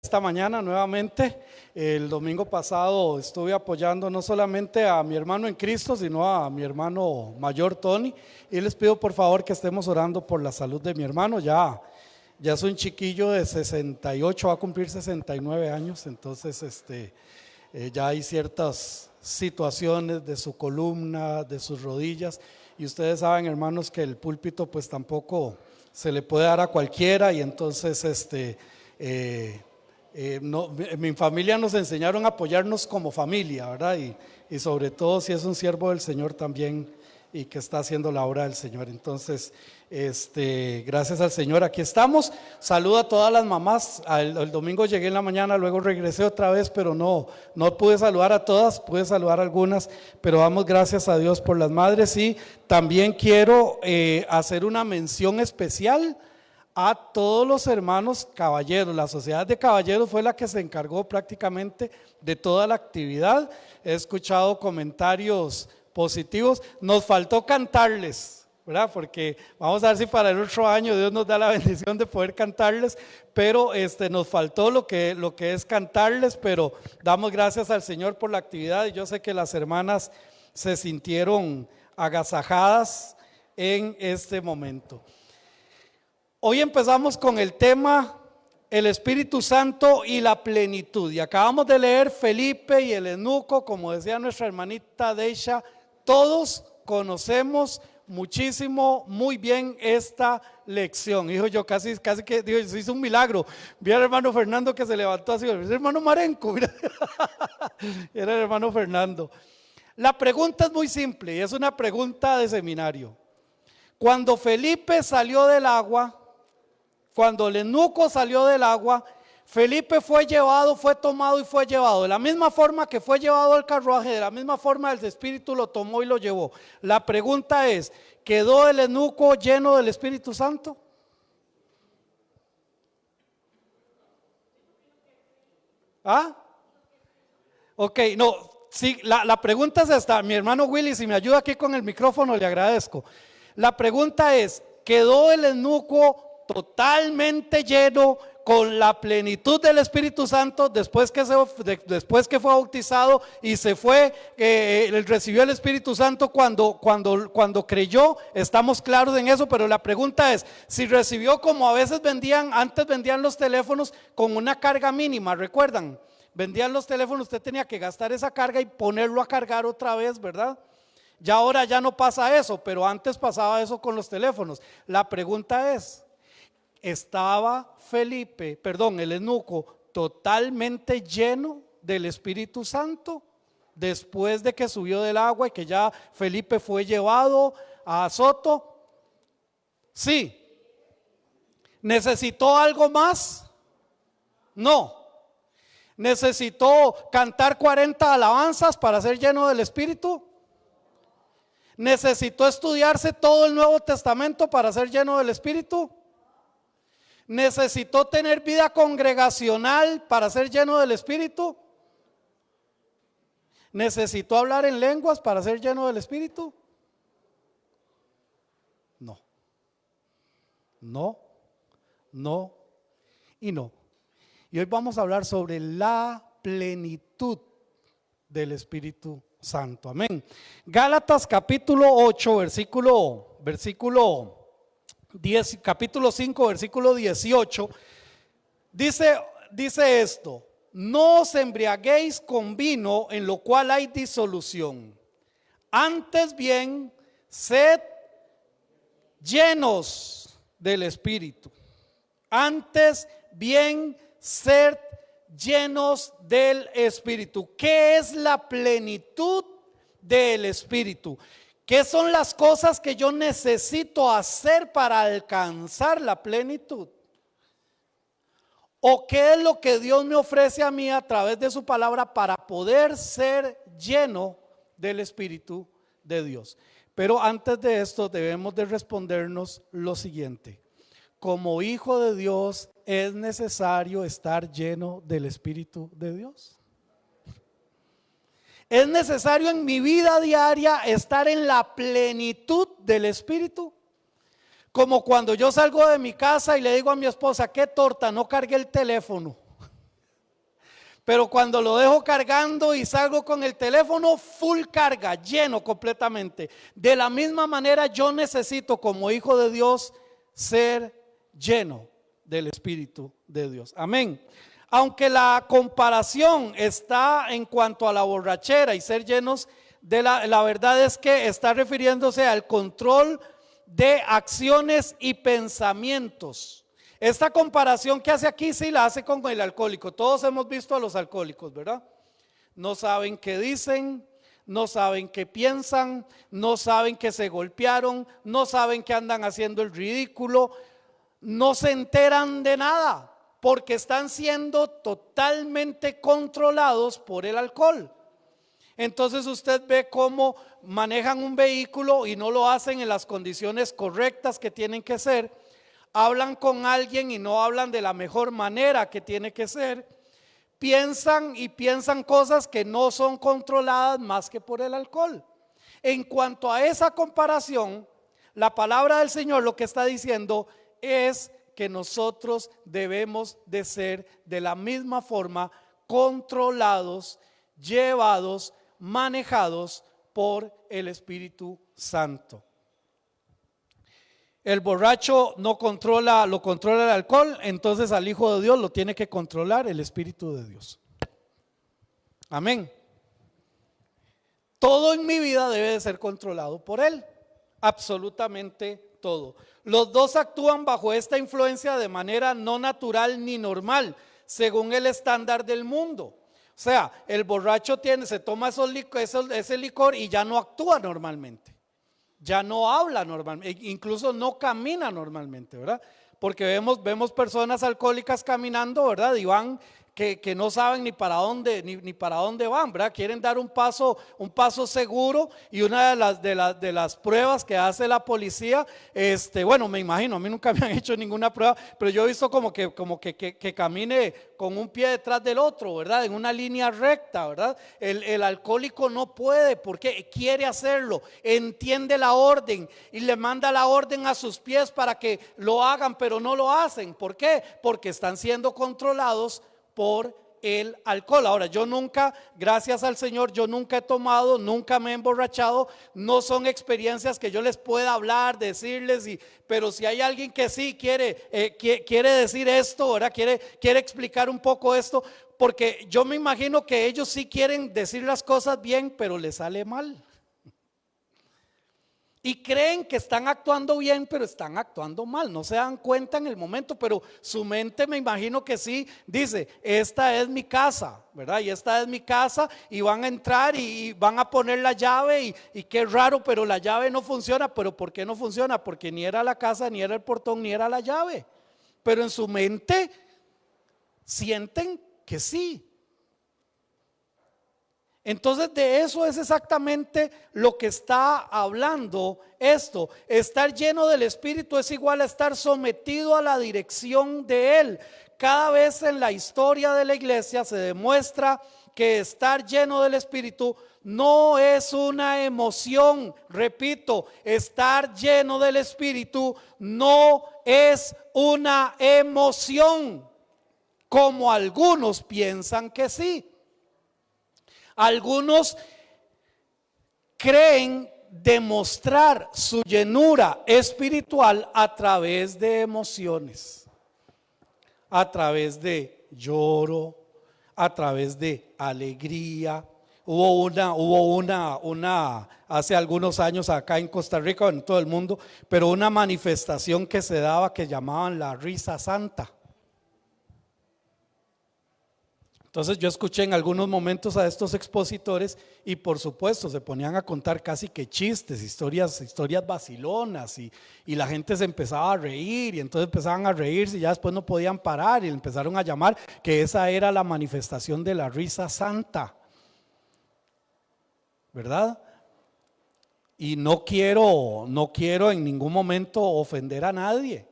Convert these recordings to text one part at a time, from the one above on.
Esta mañana nuevamente, el domingo pasado estuve apoyando no solamente a mi hermano en Cristo, sino a mi hermano mayor Tony, y les pido por favor que estemos orando por la salud de mi hermano. Ya es un chiquillo de 68, va a cumplir 69 años, entonces ya hay ciertas situaciones de su columna, de sus rodillas, y ustedes saben, hermanos, que el púlpito pues tampoco se le puede dar a cualquiera, y entonces mi familia nos enseñaron a apoyarnos como familia, ¿verdad? Y sobre todo si es un siervo del Señor también y que está haciendo la obra del Señor. Entonces, gracias al Señor, aquí estamos. Saludo a todas las mamás. El domingo llegué en la mañana, luego regresé otra vez, pero no pude saludar a todas, pude saludar a algunas, pero damos gracias a Dios por las madres. Y también quiero hacer una mención especial a todos los hermanos caballeros. La sociedad de caballeros fue la que se encargó prácticamente de toda la actividad. He escuchado comentarios positivos. Nos faltó cantarles, ¿verdad? Porque vamos a ver si para el otro año Dios nos da la bendición de poder cantarles, pero nos faltó lo que es cantarles, pero damos gracias al Señor por la actividad, y yo sé que las hermanas se sintieron agasajadas en este momento. Hoy empezamos con el tema el Espíritu Santo y la plenitud, y acabamos de leer Felipe y el eunuco. Como decía nuestra hermanita Deisha, todos conocemos muchísimo, muy bien esta lección. Dijo yo, casi que dijo, se hizo un milagro. Vi al hermano Fernando que se levantó así, el hermano Marenco, mira. Era el hermano Fernando. La pregunta es muy simple y es una pregunta de seminario. Cuando Felipe salió del agua, cuando el eunuco salió del agua, Felipe fue tomado y fue llevado. De la misma forma que fue llevado al carruaje, de la misma forma el Espíritu lo tomó y lo llevó. La pregunta es, ¿quedó el eunuco lleno del Espíritu Santo? ¿Ah? Ok, no, sí, la pregunta es esta. Mi hermano Willy, si me ayuda aquí con el micrófono, le agradezco. La pregunta es, ¿quedó el eunuco totalmente lleno con la plenitud del Espíritu Santo después que fue bautizado y recibió el Espíritu Santo cuando creyó? Estamos claros en eso, pero la pregunta es si recibió como a veces antes vendían los teléfonos con una carga mínima, ¿recuerdan? Vendían los teléfonos, usted tenía que gastar esa carga y ponerlo a cargar otra vez, ¿verdad? Ya ahora ya no pasa eso, pero antes pasaba eso con los teléfonos. La pregunta es, ¿estaba el eunuco totalmente lleno del Espíritu Santo después de que subió del agua y que ya Felipe fue llevado a Azoto? Sí. ¿Necesitó algo más? No. ¿Necesitó cantar 40 alabanzas para ser lleno del Espíritu? ¿Necesitó estudiarse todo el Nuevo Testamento para ser lleno del Espíritu? ¿Necesitó tener vida congregacional para ser lleno del Espíritu? ¿Necesitó hablar en lenguas para ser lleno del Espíritu? No y no. Y hoy vamos a hablar sobre la plenitud del Espíritu Santo. Amén. Gálatas capítulo 8, versículo 10, capítulo 5, versículo 18, dice esto: no os embriaguéis con vino en lo cual hay disolución, antes bien sed llenos del Espíritu. Antes bien sed llenos del Espíritu. ¿Qué es la plenitud del Espíritu? ¿Qué son las cosas que yo necesito hacer para alcanzar la plenitud? ¿O qué es lo que Dios me ofrece a mí a través de su palabra para poder ser lleno del Espíritu de Dios? Pero antes de esto debemos de respondernos lo siguiente: como hijo de Dios, ¿es necesario estar lleno del Espíritu de Dios? ¿Es necesario en mi vida diaria estar en la plenitud del Espíritu? Como cuando yo salgo de mi casa y le digo a mi esposa, ¿qué torta? No cargué el teléfono. Pero cuando lo dejo cargando y salgo con el teléfono, full carga, lleno completamente. De la misma manera yo necesito como hijo de Dios ser lleno del Espíritu de Dios. Amén. Aunque la comparación está en cuanto a la borrachera y ser llenos de la verdad es que está refiriéndose al control de acciones y pensamientos. Esta comparación que hace aquí sí la hace con el alcohólico. Todos hemos visto a los alcohólicos, ¿verdad? No saben qué dicen, no saben qué piensan, no saben que se golpearon, no saben que andan haciendo el ridículo, no se enteran de nada porque están siendo totalmente controlados por el alcohol. Entonces usted ve cómo manejan un vehículo y no lo hacen en las condiciones correctas que tienen que ser. Hablan con alguien y no hablan de la mejor manera que tiene que ser. Piensan cosas que no son controladas más que por el alcohol. En cuanto a esa comparación, la palabra del Señor lo que está diciendo es que nosotros debemos de ser de la misma forma controlados, llevados, manejados por el Espíritu Santo. El borracho no controla, lo controla el alcohol, entonces al Hijo de Dios lo tiene que controlar el Espíritu de Dios. Amén. Todo en mi vida debe de ser controlado por Él, absolutamente todo. Los dos actúan bajo esta influencia de manera no natural ni normal, según el estándar del mundo. O sea, el borracho se toma ese licor y ya no actúa normalmente. Ya no habla normalmente, incluso no camina normalmente, ¿verdad? Porque vemos personas alcohólicas caminando, ¿verdad? Y van que no saben ni para dónde van, ¿verdad? Quieren dar un paso seguro, y una de las pruebas que hace la policía, bueno, me imagino, a mí nunca me han hecho ninguna prueba, pero yo he visto como que camine con un pie detrás del otro, ¿verdad? En una línea recta, ¿verdad? El alcohólico no puede porque quiere hacerlo, entiende la orden y le manda la orden a sus pies para que lo hagan, pero no lo hacen. ¿Por qué? Porque están siendo controlados por el alcohol. Ahora, yo nunca, gracias al Señor, yo nunca he tomado, nunca me he emborrachado, no son experiencias que yo les pueda hablar, decirles, pero si hay alguien que sí quiere decir esto, ¿verdad? Quiere explicar un poco esto, porque yo me imagino que ellos sí quieren decir las cosas bien, pero les sale mal. Y creen que están actuando bien, pero están actuando mal. No se dan cuenta en el momento, pero su mente, me imagino que sí, dice: esta es mi casa, ¿verdad? Y esta es mi casa, y van a entrar y van a poner la llave, y qué raro, pero la llave no funciona. ¿Pero por qué no funciona? Porque ni era la casa, ni era el portón, ni era la llave. Pero en su mente sienten que sí. Entonces de eso es exactamente lo que está hablando esto. Estar lleno del Espíritu es igual a estar sometido a la dirección de Él. Cada vez en la historia de la iglesia se demuestra que estar lleno del Espíritu no es una emoción. Repito, estar lleno del Espíritu no es una emoción, como algunos piensan que sí. Algunos creen demostrar su llenura espiritual a través de emociones, a través de lloro, a través de alegría. Hubo una hace algunos años acá en Costa Rica, en todo el mundo, pero una manifestación que se daba que llamaban la risa santa. Entonces yo escuché en algunos momentos a estos expositores y por supuesto se ponían a contar casi que chistes, historias vacilonas, y la gente se empezaba a reír, y entonces empezaban a reírse y ya después no podían parar y le empezaron a llamar que esa era la manifestación de la risa santa, ¿verdad? Y no quiero en ningún momento ofender a nadie,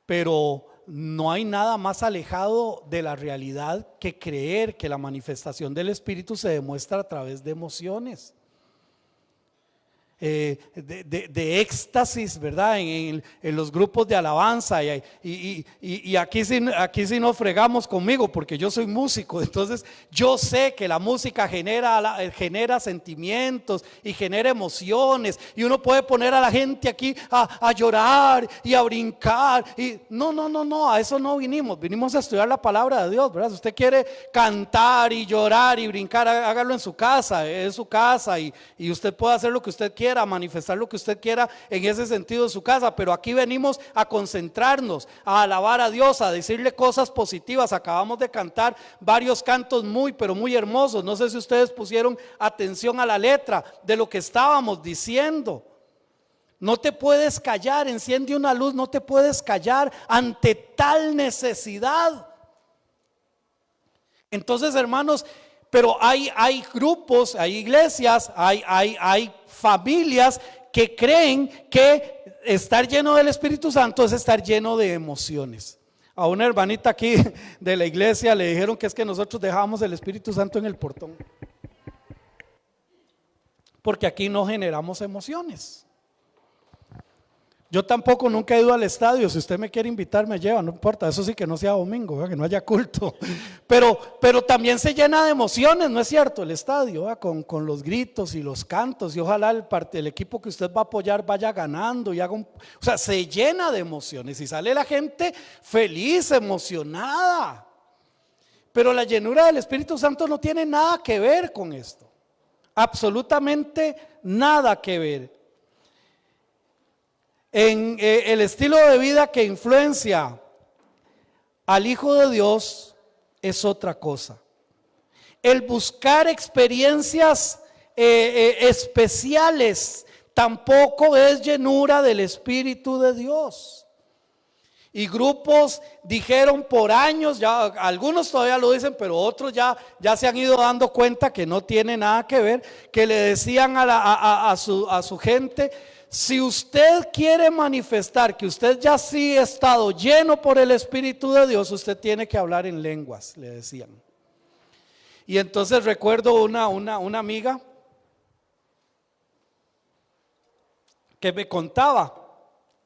pero no hay nada más alejado de la realidad que creer que la manifestación del Espíritu se demuestra a través de emociones. de éxtasis, ¿verdad? En los grupos de alabanza y aquí sí nos fregamos conmigo porque yo soy músico, entonces yo sé que la música genera sentimientos y genera emociones y uno puede poner a la gente aquí a llorar y a brincar y no, a eso no vinimos a estudiar la palabra de Dios, ¿verdad? Si usted quiere cantar y llorar y brincar, hágalo en su casa, es su casa y usted puede hacer lo que usted quiera, manifestar lo que usted quiera en ese sentido en su casa, pero aquí venimos a concentrarnos, a alabar a Dios, a decirle cosas positivas. Acabamos de cantar varios cantos pero muy hermosos. No sé si ustedes pusieron atención a la letra de lo que estábamos diciendo. No te puedes callar, enciende una luz, no te puedes callar ante tal necesidad. Entonces, hermanos, pero hay grupos, hay iglesias, hay familias que creen que estar lleno del Espíritu Santo es estar lleno de emociones. A una hermanita aquí de la iglesia le dijeron que es que nosotros dejábamos el Espíritu Santo en el portón, porque aquí no generamos emociones. Yo tampoco nunca he ido al estadio. Si usted me quiere invitar, me lleva, no importa. Eso sí, que no sea domingo, que no haya culto. Pero también se llena de emociones, ¿no es cierto? El estadio, con los gritos y los cantos. Y ojalá el equipo que usted va a apoyar vaya ganando y o sea, se llena de emociones y sale la gente feliz, emocionada. Pero la llenura del Espíritu Santo no tiene nada que ver con esto. Absolutamente nada que ver. En el estilo de vida que influencia al Hijo de Dios es otra cosa. El buscar experiencias especiales tampoco es llenura del Espíritu de Dios. Y grupos dijeron por años, ya algunos todavía lo dicen, pero otros ya se han ido dando cuenta que no tiene nada que ver, que le decían a su gente: si usted quiere manifestar que usted ya sí ha estado lleno por el Espíritu de Dios, usted tiene que hablar en lenguas, le decían. Y entonces recuerdo una amiga que me contaba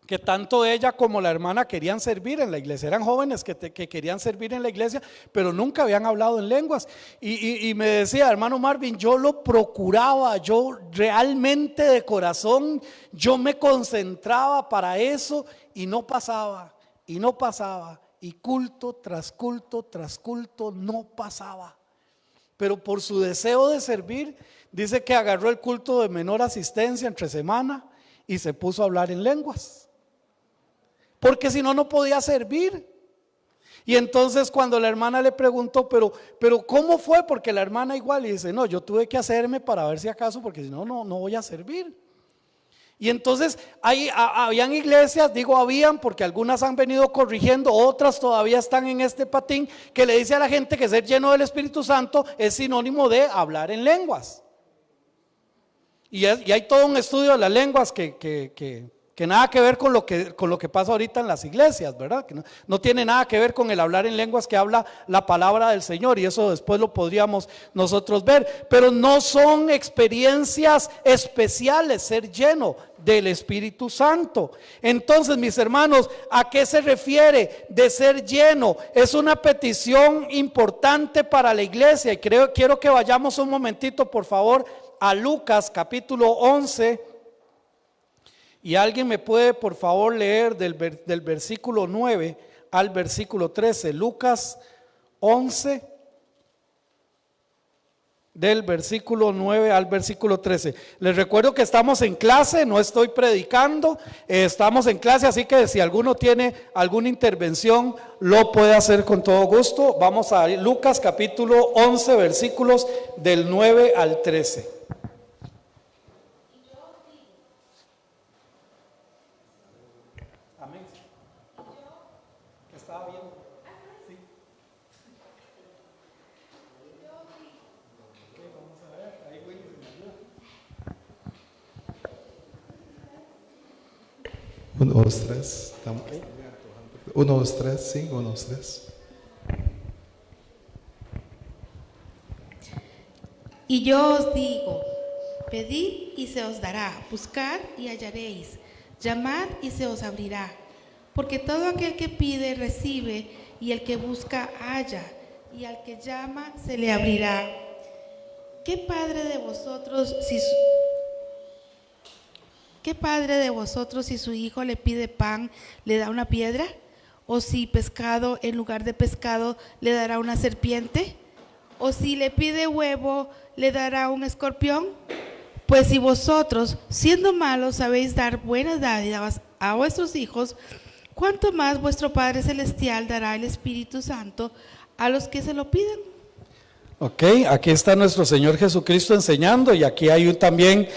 que tanto ella como la hermana querían servir en la iglesia. Eran jóvenes que querían servir en la iglesia, pero nunca habían hablado en lenguas. Y me decía: hermano Marvin, yo lo procuraba, yo realmente de corazón, yo me concentraba para eso y no pasaba, y culto tras culto tras culto no pasaba. Pero por su deseo de servir, dice que agarró el culto de menor asistencia entre semana y se puso a hablar en lenguas, porque si no, no podía servir. Y entonces cuando la hermana le preguntó, pero ¿cómo fue? Porque la hermana igual, y dice: no, yo tuve que hacerme para ver si acaso, porque si no, no voy a servir. Y entonces habían iglesias, digo habían porque algunas han venido corrigiendo, otras todavía están en este patín, que le dice a la gente que ser lleno del Espíritu Santo es sinónimo de hablar en lenguas. Y hay todo un estudio de las lenguas que nada que ver con lo que pasa ahorita en las iglesias, ¿verdad? Que no tiene nada que ver con el hablar en lenguas que habla la palabra del Señor, y eso después lo podríamos nosotros ver. Pero no son experiencias especiales ser lleno del Espíritu Santo. Entonces, mis hermanos, ¿a qué se refiere de ser lleno? Es una petición importante para la iglesia, y quiero que vayamos un momentito, por favor, a Lucas capítulo 11. Y alguien me puede por favor leer del versículo 9 al versículo 13. Lucas 11, del versículo 9 al versículo 13. Les recuerdo que estamos en clase, no estoy predicando, estamos en clase, así que si alguno tiene alguna intervención lo puede hacer con todo gusto. Vamos a Lucas capítulo 11, versículos del 9 al 13. Uno, dos, tres. Uno, dos, tres, sí, uno, dos, tres. Y yo os digo Pedid y se os dará, buscad y hallaréis, llamad y se os abrirá. Porque todo aquel que pide recibe, y el que busca halla, y al que llama se le abrirá. ¿Qué padre de vosotros si su hijo le pide pan, le da una piedra? ¿O si pescado, en lugar de pescado, le dará una serpiente? ¿O si le pide huevo, le dará un escorpión? Pues si vosotros, siendo malos, sabéis dar buenas dádivas a vuestros hijos, ¿cuánto más vuestro Padre Celestial dará el Espíritu Santo a los que se lo pidan? Ok, aquí está nuestro Señor Jesucristo enseñando, y aquí hay también,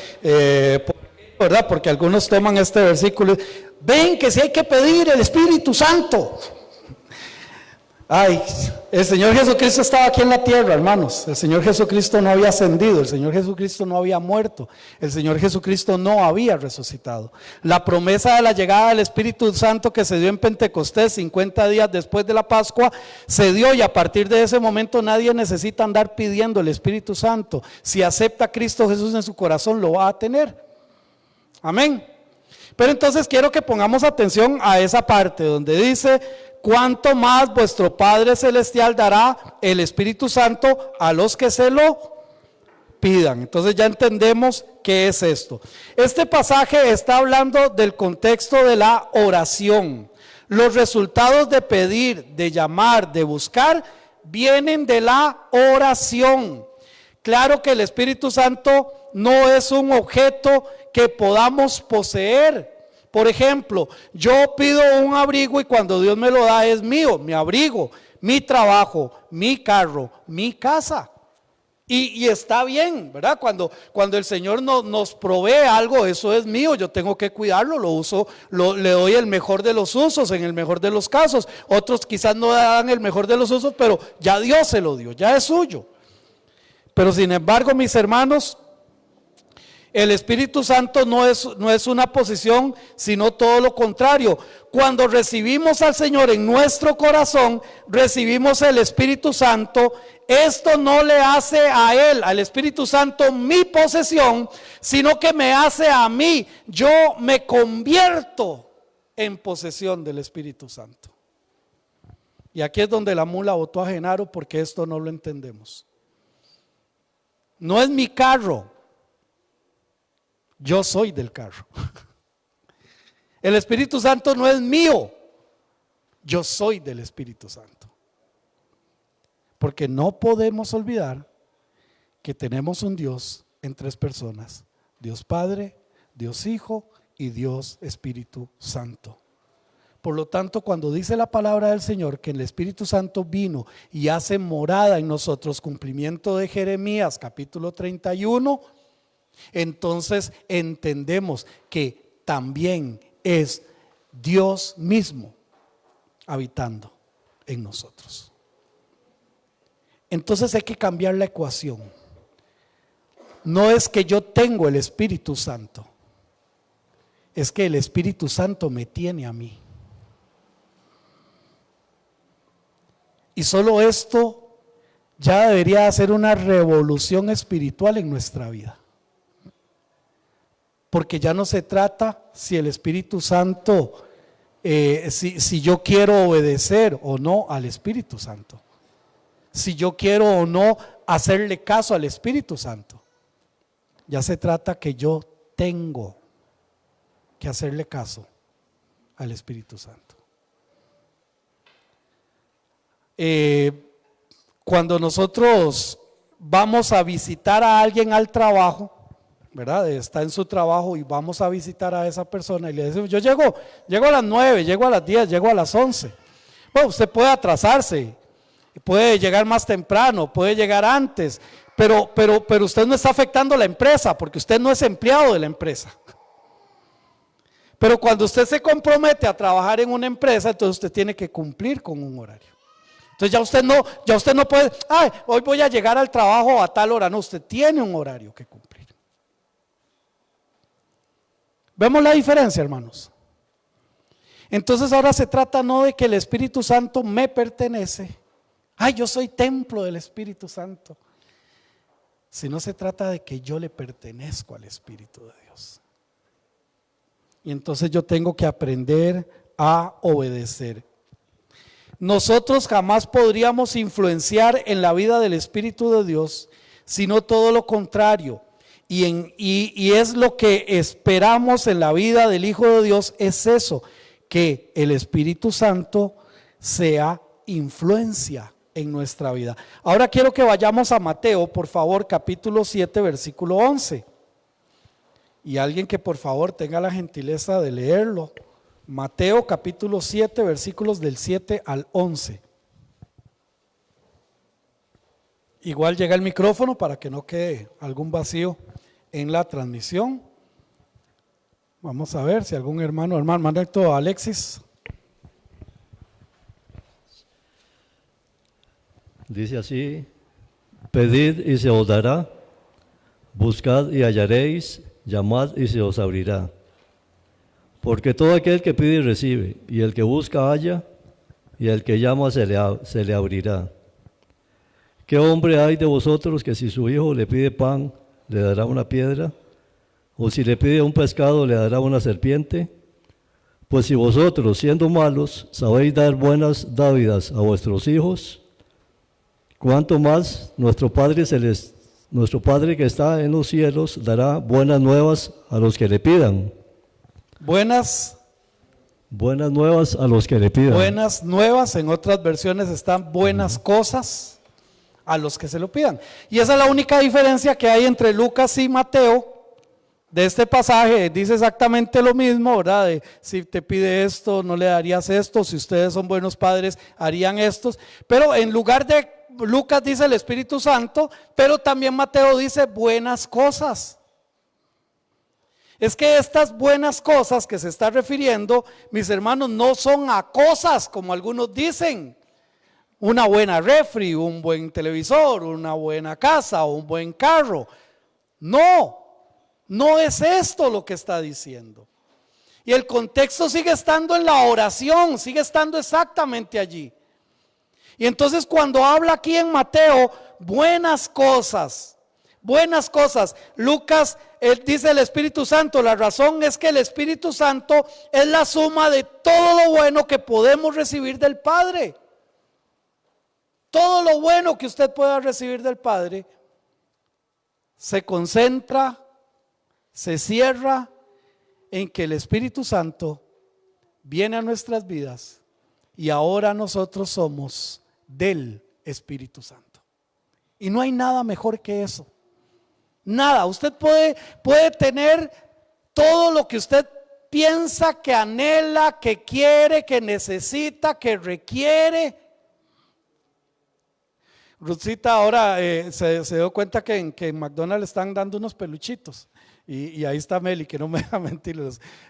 ¿verdad? Porque algunos toman este versículo, ven que si hay que pedir el Espíritu Santo. Ay, el Señor Jesucristo estaba aquí en la tierra, hermanos. El Señor Jesucristo no había ascendido, el Señor Jesucristo no había muerto, el Señor Jesucristo no había resucitado. La promesa de la llegada del Espíritu Santo que se dio en Pentecostés 50 días después de la Pascua se dio, y a partir de ese momento nadie necesita andar pidiendo el Espíritu Santo. Si acepta a Cristo Jesús en su corazón, lo va a tener. Amén. Pero entonces quiero que pongamos atención a esa parte donde dice: ¿cuánto más vuestro Padre Celestial dará el Espíritu Santo a los que se lo pidan? Entonces ya entendemos qué es esto. Este pasaje está hablando del contexto de la oración. Los resultados de pedir, de llamar, de buscar, vienen de la oración. Claro que el Espíritu Santo no es un objeto que podamos poseer. Por ejemplo, yo pido un abrigo y cuando Dios me lo da es mío, mi abrigo, mi trabajo, mi carro, mi casa. Y está bien, ¿verdad? Cuando el Señor nos provee algo, eso es mío, yo tengo que cuidarlo, lo uso, le doy el mejor de los usos, en el mejor de los casos. Otros quizás no dan el mejor de los usos, pero ya Dios se lo dio, ya es suyo. Pero sin embargo, mis hermanos, el Espíritu Santo no es una posición, sino todo lo contrario. Cuando recibimos al Señor en nuestro corazón, recibimos el Espíritu Santo. Esto no le hace a Él, al Espíritu Santo, mi posesión, sino que me hace a mí. Yo me convierto en posesión del Espíritu Santo. Y aquí es donde la mula botó a Genaro, porque esto no lo entendemos. No es mi carro. Yo soy del carro. El Espíritu Santo no es mío. Yo soy del Espíritu Santo. Porque no podemos olvidar que tenemos un Dios en tres personas: Dios Padre, Dios Hijo y Dios Espíritu Santo. Por lo tanto, cuando dice la palabra del Señor que el Espíritu Santo vino y hace morada en nosotros, cumplimiento de Jeremías capítulo 31, entonces entendemos que también es Dios mismo habitando en nosotros. Entonces hay que cambiar la ecuación. No es que yo tengo el Espíritu Santo, es que el Espíritu Santo me tiene a mí. Y solo esto ya debería hacer una revolución espiritual en nuestra vida. Porque ya no se trata si el Espíritu Santo, si yo quiero obedecer o no al Espíritu Santo, si yo quiero o no hacerle caso al Espíritu Santo. Ya se trata que yo tengo que hacerle caso al Espíritu Santo. Cuando nosotros vamos a visitar a alguien al trabajo, ¿verdad? Está en su trabajo y vamos a visitar a esa persona y le decimos: yo llego a las 9, llego a las 10, llego a las 11. Bueno, usted puede atrasarse, puede llegar más temprano, puede llegar antes, pero usted no está afectando a la empresa, porque usted no es empleado de la empresa. Pero cuando usted se compromete a trabajar en una empresa, entonces usted tiene que cumplir con un horario. Entonces ya usted no puede, hoy voy a llegar al trabajo a tal hora. No, usted tiene un horario que cumplir. ¿Vemos la diferencia, hermanos? Entonces ahora se trata no de que el Espíritu Santo me pertenece. Yo soy templo del Espíritu Santo. sino se trata de que yo le pertenezco al Espíritu de Dios. Y entonces yo tengo que aprender a obedecer. Nosotros jamás podríamos influenciar en la vida del Espíritu de Dios, sino todo lo contrario. Y es lo que esperamos en la vida del Hijo de Dios, es eso, que el Espíritu Santo sea influencia en nuestra vida. Ahora quiero que vayamos a Mateo, por favor, capítulo 7, versículo 11. Y alguien que por favor tenga la gentileza de leerlo. Mateo capítulo 7, versículos del 7 al 11. Igual llega el micrófono para que no quede algún vacío en la transmisión. Vamos a ver si algún hermano Alexis. Dice así: pedid y se os dará, buscad y hallaréis, llamad y se os abrirá. Porque todo aquel que pide recibe, y el que busca halla, y el que llama se le abrirá. ¿Qué hombre hay de vosotros que si su hijo le pide pan, le dará una piedra? ¿O si le pide un pescado, le dará una serpiente? Pues si vosotros, siendo malos, sabéis dar buenas dádivas a vuestros hijos, ¿cuánto más nuestro Padre que está en los cielos dará buenas nuevas a los que le pidan? Buenas nuevas a los que le pidan. Buenas nuevas, en otras versiones están buenas cosas a los que se lo pidan. Y esa es la única diferencia que hay entre Lucas y Mateo. De este pasaje dice exactamente lo mismo, ¿verdad? De, si te pide esto, no le darías esto. Si ustedes son buenos padres, harían estos. Pero en lugar de Lucas dice el Espíritu Santo, pero también Mateo dice buenas cosas. Es que estas buenas cosas que se está refiriendo, mis hermanos, no son a cosas como algunos dicen. Una buena refri, un buen televisor, una buena casa o un buen carro. No es esto lo que está diciendo. Y el contexto sigue estando en la oración, sigue estando exactamente allí. Y entonces cuando habla aquí en Mateo, buenas cosas, Lucas dice el Espíritu Santo, la razón es que el Espíritu Santo es la suma de todo lo bueno que podemos recibir del Padre. Todo lo bueno que usted pueda recibir del Padre se concentra, se cierra en que el Espíritu Santo viene a nuestras vidas y ahora nosotros somos del Espíritu Santo. Y no hay nada mejor que eso. Nada, usted puede tener todo lo que usted piensa, que anhela, que quiere, que necesita, que requiere. Ruthcita ahora se dio cuenta que en McDonald's están dando unos peluchitos. Y ahí está Meli, que no me deja mentir.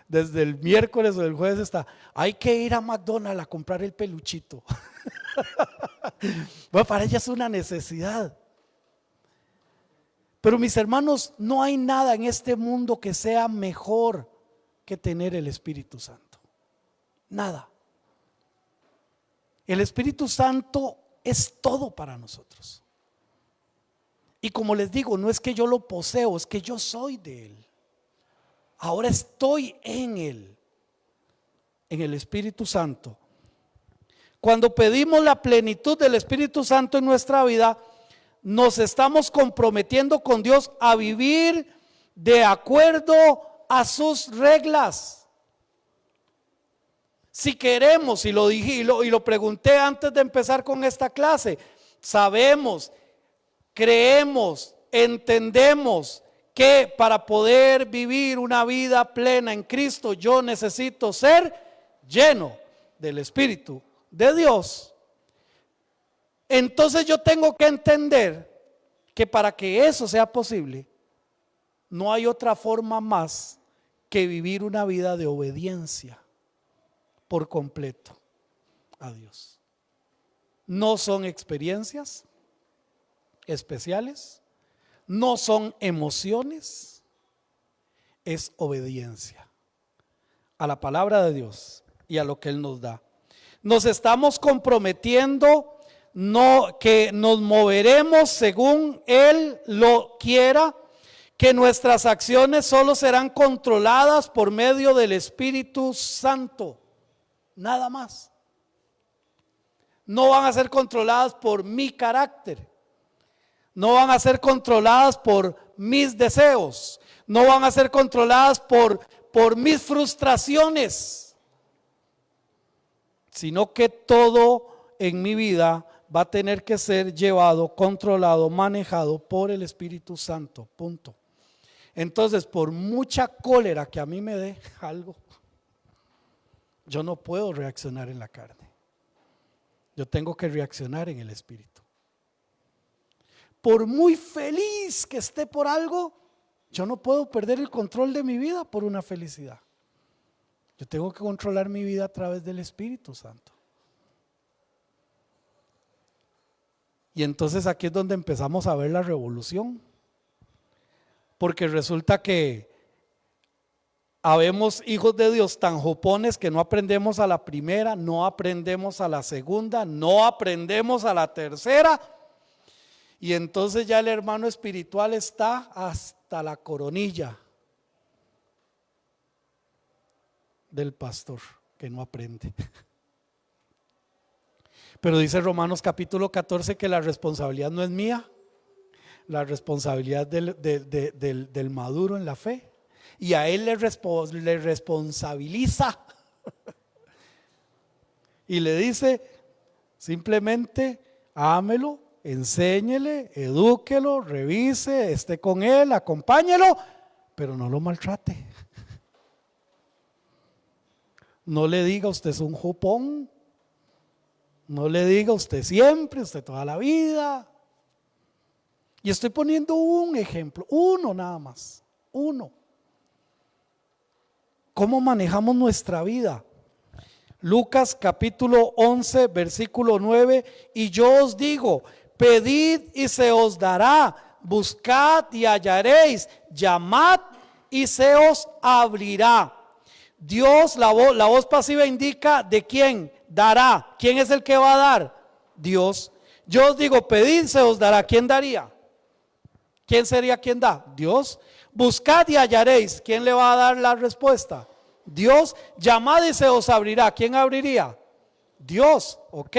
Desde el miércoles o el jueves está, hay que ir a McDonald's a comprar el peluchito. Bueno, para ella es una necesidad. Pero mis hermanos, no hay nada en este mundo que sea mejor que tener el Espíritu Santo. Nada. El Espíritu Santo es todo para nosotros. Y como les digo, no es que yo lo poseo, es que yo soy de Él. Ahora estoy en Él, en el Espíritu Santo. Cuando pedimos la plenitud del Espíritu Santo en nuestra vida, nos estamos comprometiendo con Dios a vivir de acuerdo a sus reglas. Si queremos, y lo dije y lo pregunté antes de empezar con esta clase, sabemos, creemos, entendemos que para poder vivir una vida plena en Cristo yo necesito ser lleno del Espíritu de Dios. Entonces yo tengo que entender que para que eso sea posible, no hay otra forma más que vivir una vida de obediencia por completo a Dios. No son experiencias especiales, no son emociones, es obediencia a la palabra de Dios y a lo que Él nos da. Nos estamos comprometiendo no, que nos moveremos según Él lo quiera, que nuestras acciones solo serán controladas por medio del Espíritu Santo, nada más. No van a ser controladas por mi carácter, no van a ser controladas por mis deseos, no van a ser controladas por mis frustraciones, sino que todo en mi vida va a tener que ser llevado, controlado, manejado por el Espíritu Santo, punto. Entonces, por mucha cólera que a mí me dé algo, yo no puedo reaccionar en la carne. Yo tengo que reaccionar en el Espíritu. Por muy feliz que esté por algo, yo no puedo perder el control de mi vida por una felicidad. Yo tengo que controlar mi vida a través del Espíritu Santo. Y entonces aquí es donde empezamos a ver la revolución. Porque resulta que habemos hijos de Dios tan jopones que no aprendemos a la primera, no aprendemos a la segunda, no aprendemos a la tercera. Y entonces ya el hermano espiritual está hasta la coronilla del pastor que no aprende. Pero dice Romanos capítulo 14 que la responsabilidad no es mía, la responsabilidad del maduro en la fe, y a él le responsabiliza y le dice simplemente ámelo, enséñele, edúquelo, revise, esté con él, acompáñelo, pero no lo maltrate. No le diga usted es un jopón, no le diga usted siempre, usted toda la vida. Y estoy poniendo un ejemplo, uno nada más, uno. ¿Cómo manejamos nuestra vida? Lucas capítulo 11, versículo 9, y yo os digo, pedid y se os dará, buscad y hallaréis, llamad y se os abrirá. Dios, la voz pasiva indica de quién dará. ¿Quién es el que va a dar? Dios. Yo os digo, pedid, se os dará. ¿Quién daría? ¿Quién sería quien da? Dios. Buscad y hallaréis. ¿Quién le va a dar la respuesta? Dios. Llamad y se os abrirá. ¿Quién abriría? Dios. Ok.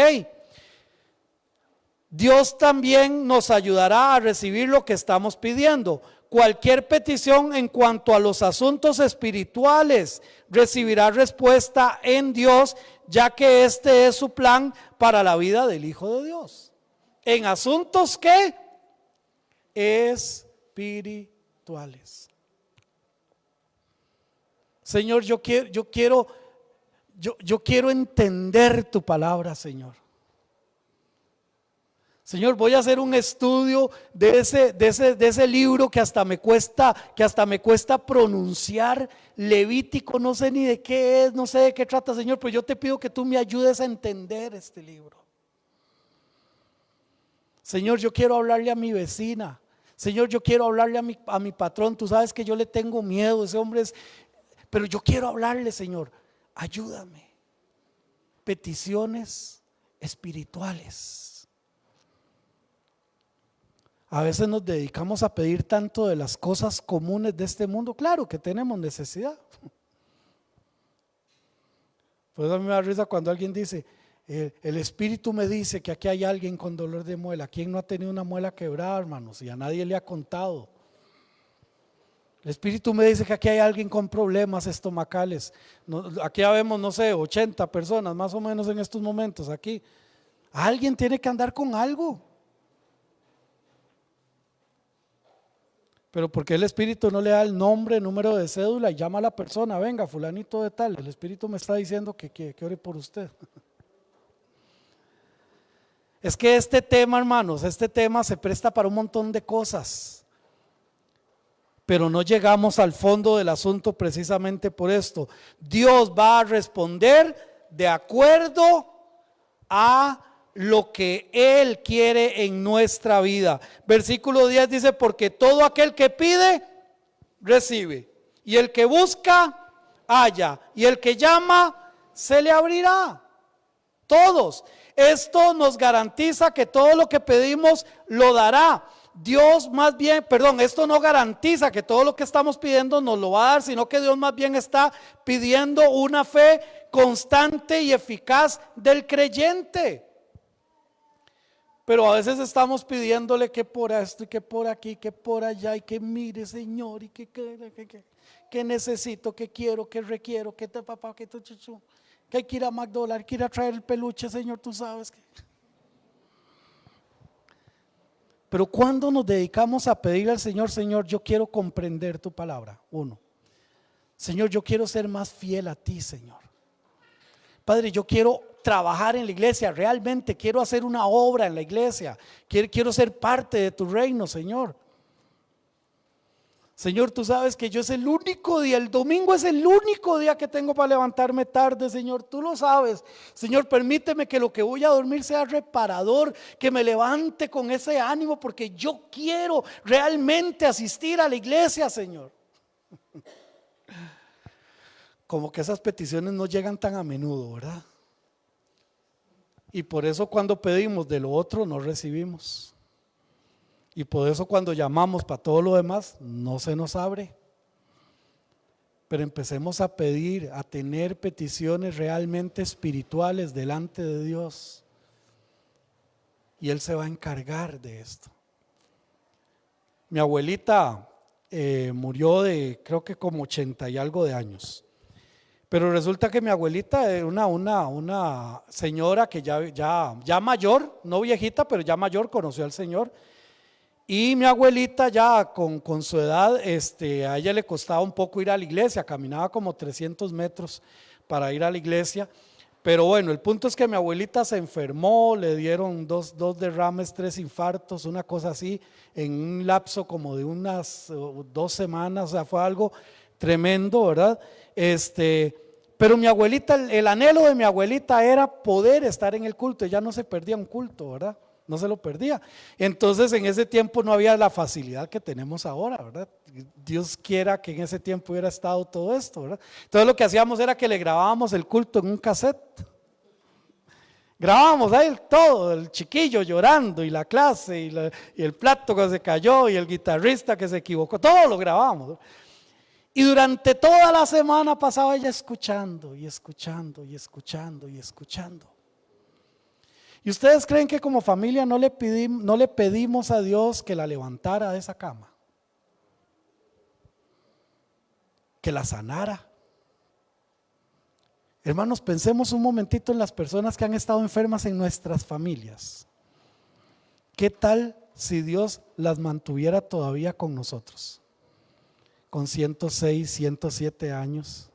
Dios también nos ayudará a recibir lo que estamos pidiendo. Cualquier petición en cuanto a los asuntos espirituales recibirá respuesta en Dios, ya que este es su plan para la vida del Hijo de Dios. En asuntos que espirituales. Señor, yo quiero entender tu palabra, Señor. Señor, voy a hacer un estudio de ese libro que hasta me cuesta pronunciar, Levítico, no sé ni de qué es, no sé de qué trata, Señor, pero yo te pido que tú me ayudes a entender este libro. Señor, yo quiero hablarle a mi vecina. Señor, yo quiero hablarle a mi patrón. Tú sabes que yo le tengo miedo, ese hombre es, pero yo quiero hablarle, Señor, ayúdame. Peticiones espirituales. A veces nos dedicamos a pedir tanto de las cosas comunes de este mundo. Claro que tenemos necesidad. Pues a mí me da risa cuando alguien dice, el Espíritu me dice que aquí hay alguien con dolor de muela. ¿Quién no ha tenido una muela quebrada, hermanos? Y a nadie le ha contado. El Espíritu me dice que aquí hay alguien con problemas estomacales. Aquí ya vemos, no sé, 80 personas más o menos en estos momentos aquí. Alguien tiene que andar con algo. Pero ¿por qué el Espíritu no le da el nombre, número de cédula y llama a la persona? Venga, fulanito de tal, el Espíritu me está diciendo que ore por usted. Es que este tema, hermanos, este tema se presta para un montón de cosas, pero no llegamos al fondo del asunto precisamente por esto. Dios va a responder de acuerdo a lo que Él quiere en nuestra vida. Versículo 10 dice, porque todo aquel que pide, recibe, y el que busca, halla, y el que llama, se le abrirá. Todos. Esto nos garantiza que todo lo que pedimos lo dará. Dios más bien, perdón, esto no garantiza que todo lo que estamos pidiendo nos lo va a dar, sino que Dios más bien está pidiendo una fe constante y eficaz del creyente. Pero a veces estamos pidiéndole que por esto y que por aquí, que por allá, y que mire, Señor, y que necesito, que quiero, que requiero, que te papá, que hay que ir a McDonald's, que ir a traer el peluche, Señor, tú sabes que. Pero cuando nos dedicamos a pedirle al Señor, Señor, yo quiero comprender tu palabra. Uno, Señor, yo quiero ser más fiel a ti, Señor. Padre, yo quiero trabajar en la iglesia, realmente quiero hacer una obra en la iglesia, quiero ser parte de tu reino, Señor. Señor, tú sabes que yo es el único día, el domingo es el único día que tengo para levantarme tarde, Señor, tú lo sabes. Señor, permíteme que lo que voy a dormir sea reparador, que me levante con ese ánimo, porque yo quiero realmente asistir a la iglesia, Señor. Como que esas peticiones no llegan tan a menudo, ¿verdad? Y por eso cuando pedimos de lo otro no recibimos. Y por eso cuando llamamos para todo lo demás no se nos abre. Pero empecemos a pedir, a tener peticiones realmente espirituales delante de Dios. Y Él se va a encargar de esto. Mi abuelita murió de creo que como 80 y algo de años. Pero resulta que mi abuelita era una señora que ya mayor, no viejita, pero ya mayor, conoció al Señor. Y mi abuelita ya con su edad, a ella le costaba un poco ir a la iglesia, caminaba como 300 metros para ir a la iglesia. Pero bueno, el punto es que mi abuelita se enfermó, le dieron dos derrames, 3 infartos, una cosa así, en un lapso como de unas 2 semanas, o sea, fue algo tremendo, ¿verdad? Pero mi abuelita, el anhelo de mi abuelita era poder estar en el culto, ella no se perdía un culto, ¿verdad? No se lo perdía. Entonces en ese tiempo no había la facilidad que tenemos ahora, ¿verdad? Dios quiera que en ese tiempo hubiera estado todo esto, ¿verdad? Entonces lo que hacíamos era que le grabábamos el culto en un cassette. Grabábamos ahí todo, el chiquillo llorando y la clase y el plato que se cayó y el guitarrista que se equivocó, todo lo grabábamos, ¿no? Y durante toda la semana pasaba ella escuchando y escuchando y escuchando y escuchando. ¿Y ustedes creen que como familia no le pedimos a Dios que la levantara de esa cama? Que la sanara. Hermanos, pensemos un momentito en las personas que han estado enfermas en nuestras familias. ¿Qué tal si Dios las mantuviera todavía con nosotros? Con 106, 107 años.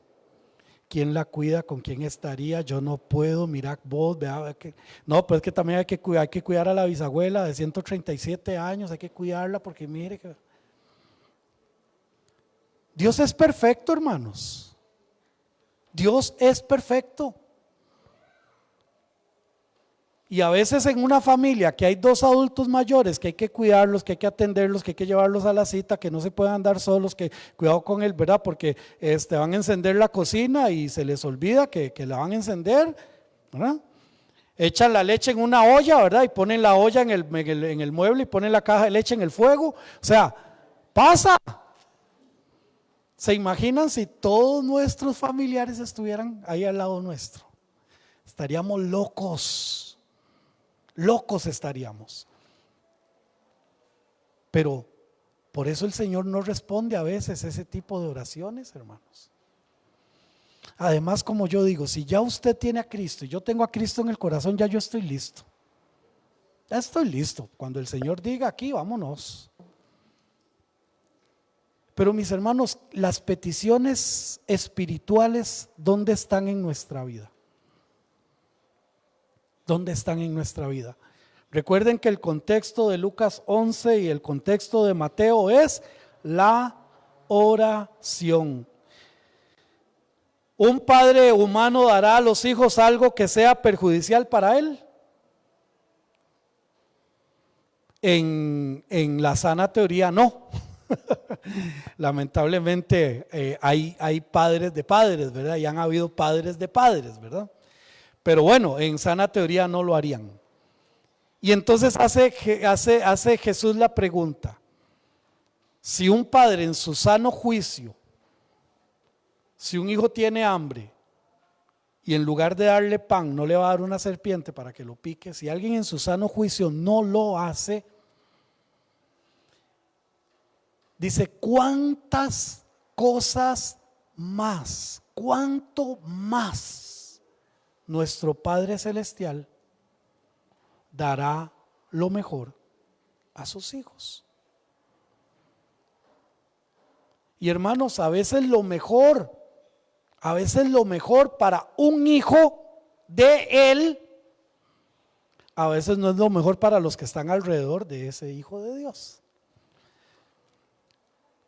¿Quién la cuida? ¿Con quién estaría? Yo no puedo, mirad vos, vea que. No, pero es que también hay que cuidar a la bisabuela de 137 años, hay que cuidarla porque mire que. Dios es perfecto, hermanos. Dios es perfecto. Y a veces en una familia que hay 2 adultos mayores, que hay que cuidarlos, que hay que atenderlos, que hay que llevarlos a la cita, que no se pueden andar solos, que cuidado con él, ¿verdad? Porque van a encender la cocina y se les olvida que la van a encender, ¿verdad? Echan la leche en una olla, ¿verdad? Y ponen la olla en el mueble y ponen la caja de leche en el fuego. O sea, pasa. ¿Se imaginan si todos nuestros familiares estuvieran ahí al lado nuestro? Estaríamos locos. Locos estaríamos. Pero por eso el Señor no responde a veces ese tipo de oraciones, hermanos. Además, como yo digo, si ya usted tiene a Cristo y yo tengo a Cristo en el corazón, ya yo estoy listo. Ya estoy listo. Cuando el Señor diga aquí, vámonos. Pero mis hermanos, las peticiones espirituales, ¿dónde están en nuestra vida? ¿Dónde están en nuestra vida? Recuerden que el contexto de Lucas 11 y el contexto de Mateo es la oración. ¿Un padre humano dará a los hijos algo que sea perjudicial para él? En la sana teoría no. Lamentablemente hay padres de padres, ¿verdad? Y han habido padres de padres, ¿verdad? Pero bueno, en sana teoría no lo harían. Y entonces hace Jesús la pregunta: si un padre en su sano juicio, si un hijo tiene hambre y en lugar de darle pan no le va a dar una serpiente para que lo pique, si alguien en su sano juicio no lo hace, dice, ¿cuántas cosas más, cuánto más nuestro Padre Celestial dará lo mejor a sus hijos? Y hermanos, a veces lo mejor para un hijo de él, a veces no es lo mejor para los que están alrededor de ese hijo de Dios.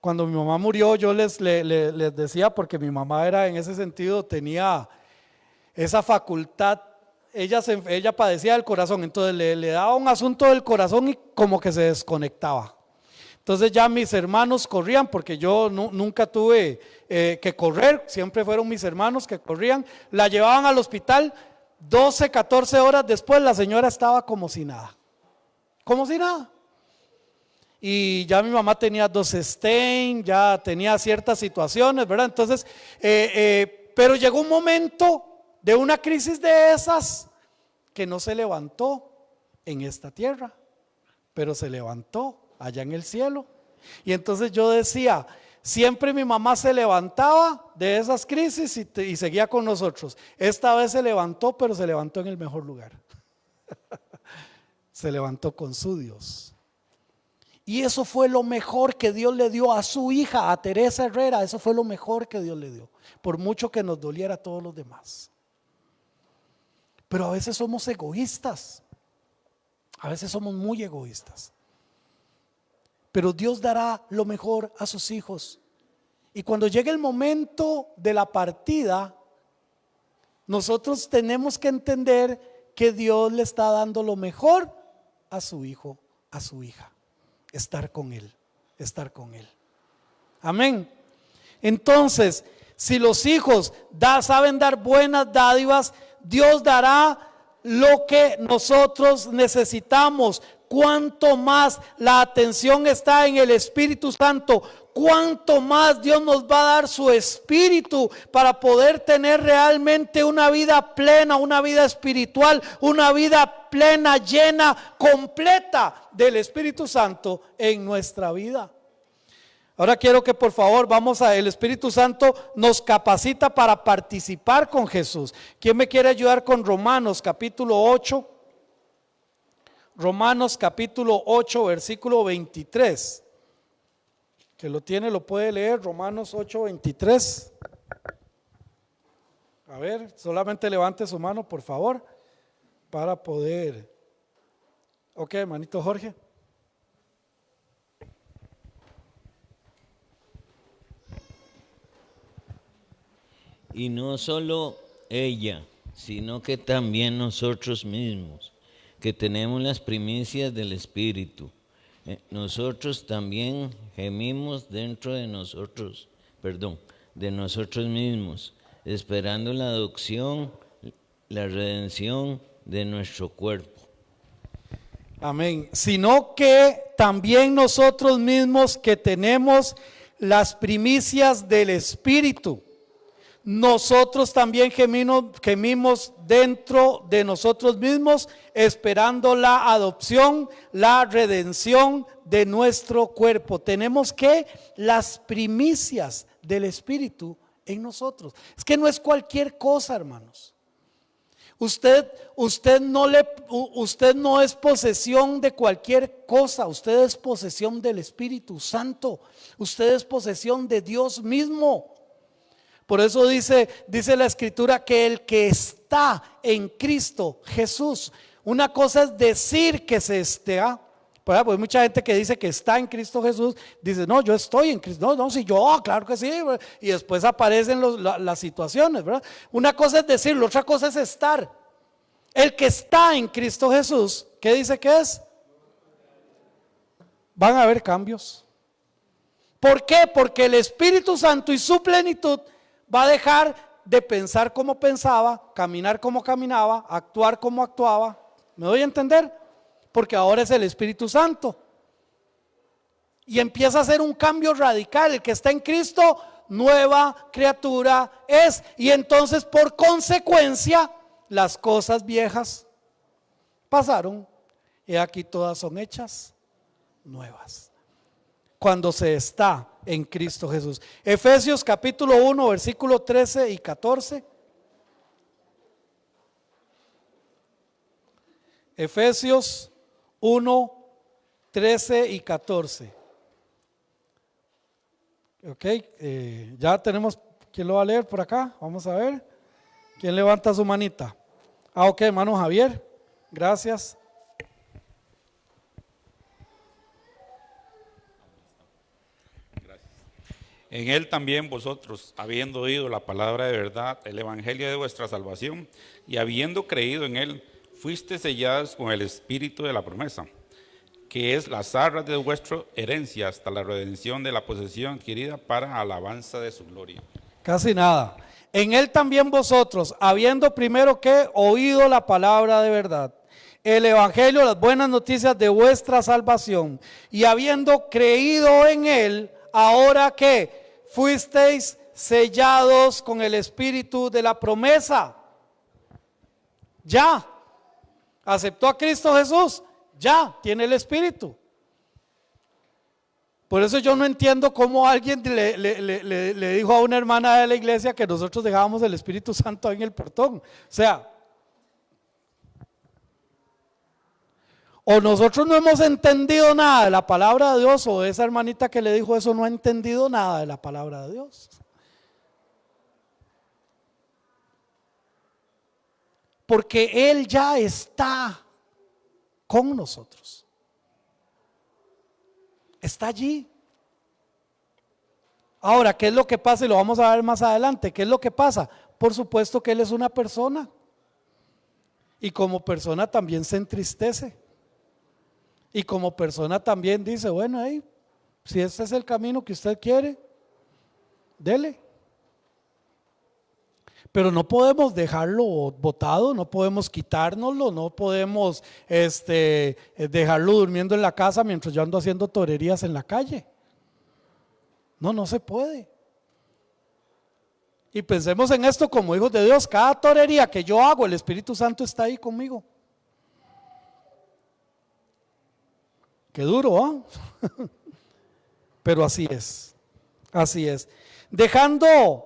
Cuando mi mamá murió, yo les decía, porque mi mamá era en ese sentido, tenía esa facultad, ella padecía del corazón, entonces le daba un asunto del corazón y como que se desconectaba. Entonces ya mis hermanos corrían, porque yo nunca tuve que correr, siempre fueron mis hermanos que corrían, la llevaban al hospital, 12, 14 horas después la señora estaba como si nada, como si nada. Y ya mi mamá tenía 2 stain, ya tenía ciertas situaciones, ¿verdad? Entonces, pero llegó un momento de una crisis de esas que no se levantó en esta tierra, pero se levantó allá en el cielo. Y entonces yo decía, siempre mi mamá se levantaba de esas crisis y seguía con nosotros. Esta vez se levantó, pero se levantó en el mejor lugar. Se levantó con su Dios. Y eso fue lo mejor que Dios le dio a su hija, a Teresa Herrera. Eso fue lo mejor que Dios le dio, por mucho que nos doliera a todos los demás. Pero a veces somos egoístas, a veces somos muy egoístas. Pero Dios dará lo mejor a sus hijos. Y cuando llegue el momento de la partida, nosotros tenemos que entender que Dios le está dando lo mejor a su hijo, a su hija. Estar con él, estar con él. Amén. Entonces, si los hijos saben dar buenas dádivas, Dios dará lo que nosotros necesitamos. Cuanto más la atención está en el Espíritu Santo, cuanto más Dios nos va a dar su Espíritu para poder tener realmente una vida plena, una vida espiritual, una vida plena, llena, completa del Espíritu Santo en nuestra vida. Ahora quiero que por favor el Espíritu Santo nos capacita para participar con Jesús. ¿Quién me quiere ayudar con Romanos capítulo 8? Romanos capítulo 8 versículo 23. Que lo tiene, lo puede leer. Romanos 8, 23. A ver, solamente levante su mano por favor para poder. Ok, hermanito Jorge. Y no solo ella, sino que también nosotros mismos, que tenemos las primicias del Espíritu. Nosotros también gemimos dentro de nosotros, de nosotros mismos, esperando la adopción, la redención de nuestro cuerpo. Amén. Sino que también nosotros mismos que tenemos las primicias del Espíritu, nosotros también gemimos dentro de nosotros mismos, esperando la adopción, la redención de nuestro cuerpo. Tenemos que las primicias del Espíritu en nosotros. Es que no es cualquier cosa, hermanos. Usted no es posesión de cualquier cosa. Usted es posesión del Espíritu Santo. Usted es posesión de Dios mismo. Por eso dice la Escritura que el que está en Cristo Jesús, una cosa es decir que se está, pues hay mucha gente que dice que está en Cristo Jesús, dice no, yo estoy en Cristo, no, si yo, claro que sí, y después aparecen las situaciones, ¿verdad? Una cosa es decirlo, otra cosa es estar. El que está en Cristo Jesús, ¿qué dice que es? Van a haber cambios. ¿Por qué? Porque el Espíritu Santo y su plenitud va a dejar de pensar como pensaba, caminar como caminaba, actuar como actuaba. ¿Me doy a entender? Porque ahora es el Espíritu Santo. Y empieza a hacer un cambio radical. El que está en Cristo, nueva criatura es. Y entonces, por consecuencia, las cosas viejas pasaron. Y aquí todas son hechas nuevas. Cuando se está en Cristo Jesús. Efesios capítulo 1, versículo 13 y 14. Efesios 1, 13 y 14. Ok, ya tenemos, ¿quién lo va a leer por acá? Vamos a ver. ¿Quién levanta su manita? Ok, hermano Javier, gracias. En él también vosotros, habiendo oído la palabra de verdad, el evangelio de vuestra salvación, y habiendo creído en él, fuiste sellados con el espíritu de la promesa, que es las arras de vuestra herencia hasta la redención de la posesión adquirida para alabanza de su gloria. Casi nada. En él también vosotros, habiendo primero que oído la palabra de verdad, el evangelio, las buenas noticias de vuestra salvación, y habiendo creído en él, ahora que fuisteis sellados con el espíritu de la promesa. Ya aceptó a Cristo Jesús, ya tiene el espíritu. Por eso yo no entiendo cómo alguien le dijo a una hermana de la iglesia que nosotros dejábamos el Espíritu Santo ahí en el portón. O sea, o nosotros no hemos entendido nada de la palabra de Dios, o esa hermanita que le dijo eso no ha entendido nada de la palabra de Dios. Porque Él ya está con nosotros. Está allí. Ahora, ¿qué es lo que pasa? Y lo vamos a ver más adelante. ¿Qué es lo que pasa? Por supuesto que Él es una persona. Y como persona también se entristece. Y como persona también dice, bueno, si este es el camino que usted quiere, dele. Pero no podemos dejarlo botado, no podemos quitárnoslo, no podemos dejarlo durmiendo en la casa mientras yo ando haciendo torerías en la calle. No se puede. Y pensemos en esto como hijos de Dios, cada torería que yo hago, el Espíritu Santo está ahí conmigo. Qué duro, ¿eh? Pero así es, así es. Dejando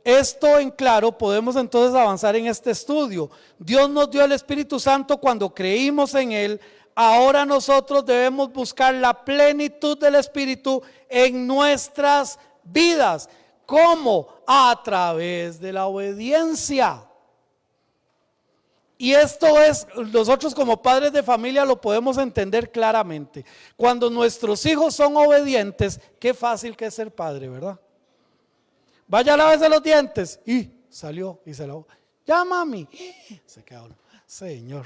esto en claro, podemos entonces avanzar en este estudio. Dios nos dio el Espíritu Santo cuando creímos en Él. Ahora nosotros debemos buscar la plenitud del Espíritu en nuestras vidas. ¿Cómo? A través de la obediencia. Y esto es, nosotros como padres de familia lo podemos entender claramente. Cuando nuestros hijos son obedientes, qué fácil que es ser padre, ¿verdad? Vaya, lávese los dientes. Y salió y se lavó. Ya, mami. Se quedó. Señor.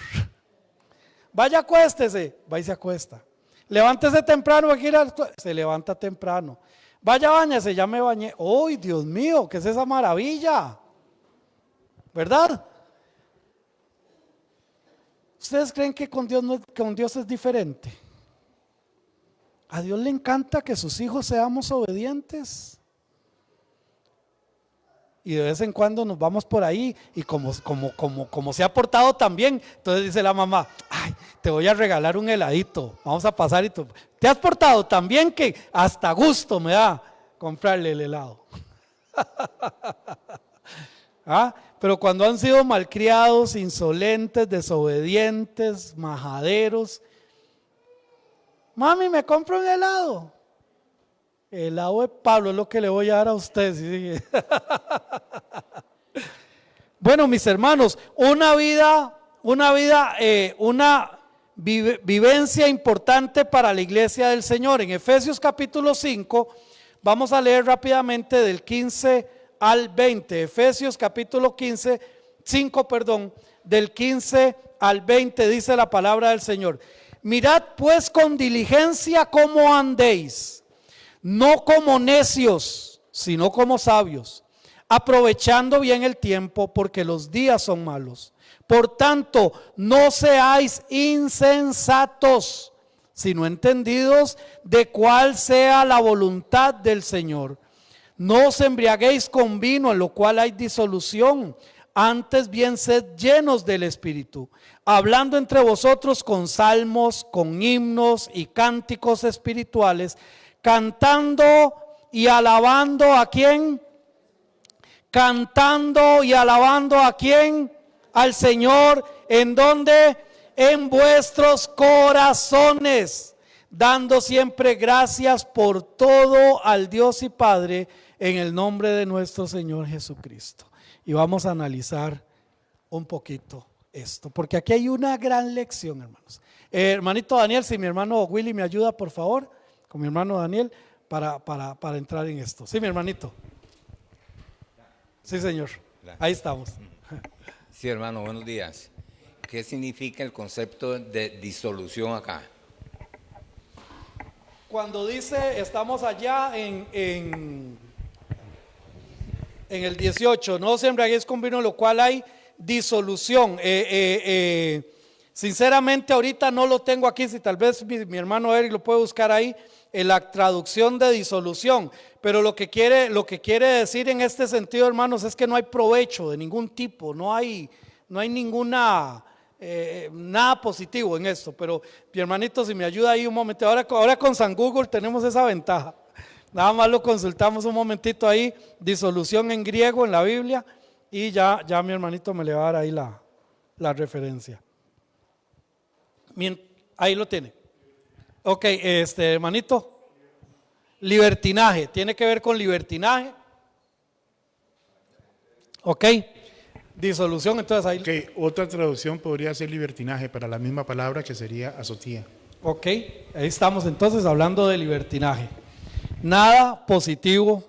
Vaya, acuéstese. Va y se acuesta. Levántese temprano. Se levanta temprano. Vaya, báñese. Ya me bañé. ¡Ay, Dios mío! ¿Qué es esa maravilla? ¿Verdad? ¿Ustedes creen que con Dios es diferente? A Dios le encanta que sus hijos seamos obedientes. Y de vez en cuando nos vamos por ahí y como se ha portado tan bien, entonces dice la mamá, ay, te voy a regalar un heladito, vamos a pasar y tú, te has portado tan bien que hasta gusto me da comprarle el helado. Pero cuando han sido malcriados, insolentes, desobedientes, majaderos, mami, ¿me compro un helado? El helado de Pablo es lo que le voy a dar a usted. ¿Sí? Bueno, mis hermanos, una vivencia importante para la iglesia del Señor. En Efesios capítulo 5, vamos a leer rápidamente del 15 al 20. Efesios capítulo 5, del 15 al 20 dice la palabra del Señor. Mirad pues con diligencia cómo andéis, no como necios, sino como sabios, aprovechando bien el tiempo porque los días son malos. Por tanto, no seáis insensatos, sino entendidos de cuál sea la voluntad del Señor. No os embriaguéis con vino, en lo cual hay disolución, antes bien sed llenos del Espíritu, hablando entre vosotros con salmos, con himnos y cánticos espirituales, cantando y alabando ¿a quién? Cantando y alabando ¿a quién? Al Señor. ¿En dónde? En vuestros corazones, dando siempre gracias por todo al Dios y Padre, en el nombre de nuestro Señor Jesucristo. Y vamos a analizar un poquito esto, porque aquí hay una gran lección, hermanos. Hermanito Daniel, si mi hermano Willy me ayuda, por favor, con mi hermano Daniel, para entrar en esto. Sí, mi hermanito. Sí, señor. Ahí estamos. Sí, hermano, buenos días. ¿Qué significa el concepto de disolución acá? Cuando dice, estamos allá en el 18, no os embriaguéis con vino, lo cual hay disolución. Sinceramente ahorita no lo tengo aquí, si tal vez mi hermano Eric lo puede buscar ahí, en la traducción de disolución, pero lo que quiere decir en este sentido, hermanos, es que no hay provecho de ningún tipo, no hay ninguna nada positivo en esto. Pero mi hermanito, si me ayuda ahí un momento, ahora con San Google tenemos esa ventaja, nada más lo consultamos un momentito ahí, disolución en griego en la Biblia, y ya mi hermanito me le va a dar ahí la referencia. Ahí lo tiene. Ok, hermanito, libertinaje, tiene que ver con libertinaje. Ok, disolución, entonces ahí. Ok, otra traducción podría ser libertinaje para la misma palabra, que sería azotía. Ok, ahí estamos entonces hablando de libertinaje. Nada positivo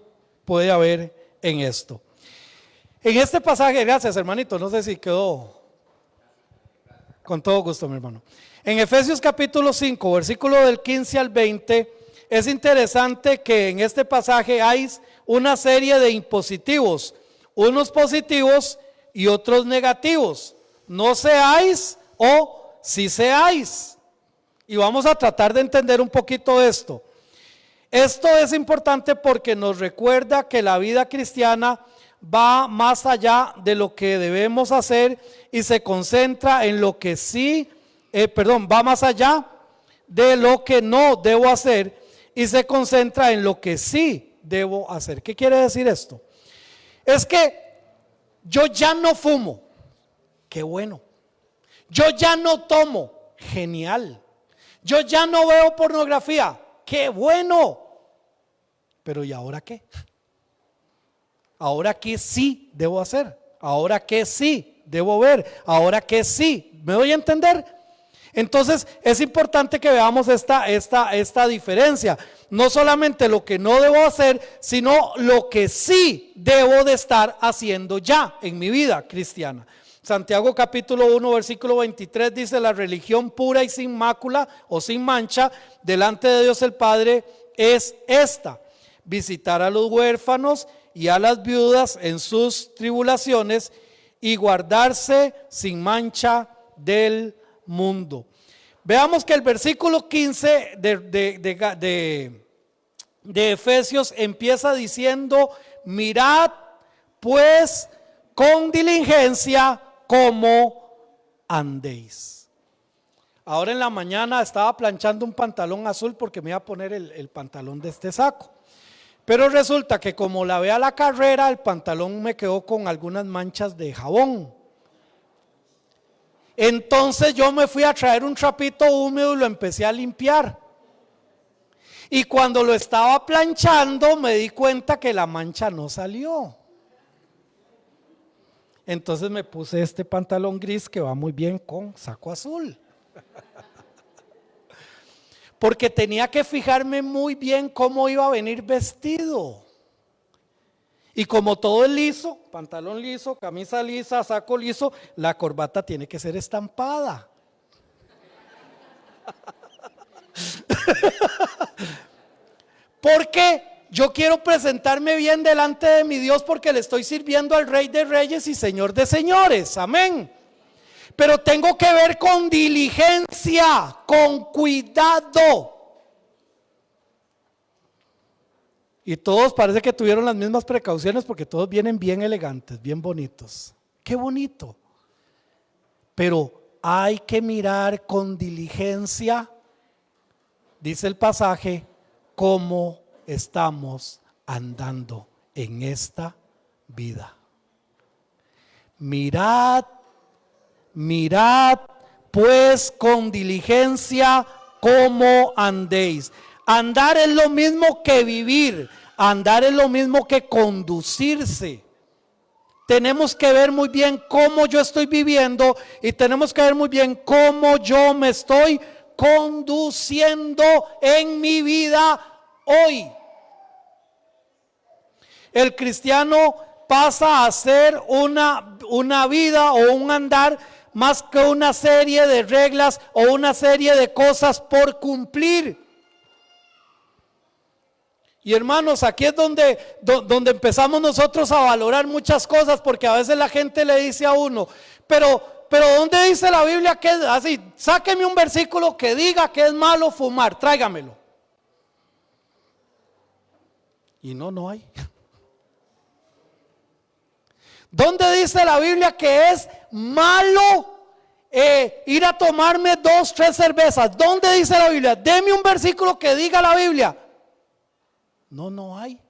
puede haber en esto. En este pasaje, gracias hermanito, no sé si quedó. Con todo gusto, mi hermano. En Efesios capítulo 5, versículo del 15 al 20, es interesante que en este pasaje hay una serie de impositivos, unos positivos y otros negativos. No seáis o sí seáis. Y vamos a tratar de entender un poquito esto. Esto es importante porque nos recuerda que la vida cristiana va más allá de lo que debemos hacer y se concentra en lo que sí, va más allá de lo que no debo hacer y se concentra en lo que sí debo hacer. ¿Qué quiere decir esto? Es que yo ya no fumo, qué bueno. Yo ya no tomo, genial. Yo ya no veo pornografía, qué bueno. Pero ¿y ahora qué? ¿Ahora qué sí debo hacer? ¿Ahora qué sí debo ver? ¿Ahora qué sí? ¿Me doy a entender? Entonces es importante que veamos esta diferencia. No solamente lo que no debo hacer, sino lo que sí debo de estar haciendo ya en mi vida cristiana. Santiago capítulo 1 versículo 23 dice: la religión pura y sin mácula o sin mancha delante de Dios el Padre es esta: visitar a los huérfanos y a las viudas en sus tribulaciones y guardarse sin mancha del mundo. Veamos que el versículo 15 de Efesios empieza diciendo: mirad pues con diligencia cómo andéis. Ahora en la mañana estaba planchando un pantalón azul porque me iba a poner el pantalón de este saco. Pero resulta que como lavé a la carrera, el pantalón me quedó con algunas manchas de jabón. Entonces yo me fui a traer un trapito húmedo y lo empecé a limpiar. Y cuando lo estaba planchando me di cuenta que la mancha no salió. Entonces me puse este pantalón gris que va muy bien con saco azul. Porque tenía que fijarme muy bien cómo iba a venir vestido. Y como todo es liso, pantalón liso, camisa lisa, saco liso, la corbata tiene que ser estampada. ¿Por qué? Yo quiero presentarme bien delante de mi Dios porque le estoy sirviendo al Rey de Reyes y Señor de Señores. Amén. Pero tengo que ver con diligencia, con cuidado. Y todos parece que tuvieron las mismas precauciones porque todos vienen bien elegantes, bien bonitos. Qué bonito. Pero hay que mirar con diligencia, dice el pasaje, cómo estamos andando en esta vida. Mirad pues con diligencia cómo andéis. Andar es lo mismo que vivir, andar es lo mismo que conducirse. Tenemos que ver muy bien cómo yo estoy viviendo y tenemos que ver muy bien cómo yo me estoy conduciendo en mi vida hoy. El cristiano pasa a ser una vida o un andar más que una serie de reglas o una serie de cosas por cumplir. Y hermanos, aquí es donde empezamos nosotros a valorar muchas cosas, porque a veces la gente le dice a uno, pero ¿dónde dice la Biblia que es así? Sáqueme un versículo que diga que es malo fumar, tráigamelo. Y no hay. ¿Dónde dice la Biblia que es malo ir a tomarme 2, 3 cervezas? ¿Dónde dice la Biblia? Deme un versículo que diga la Biblia. No hay.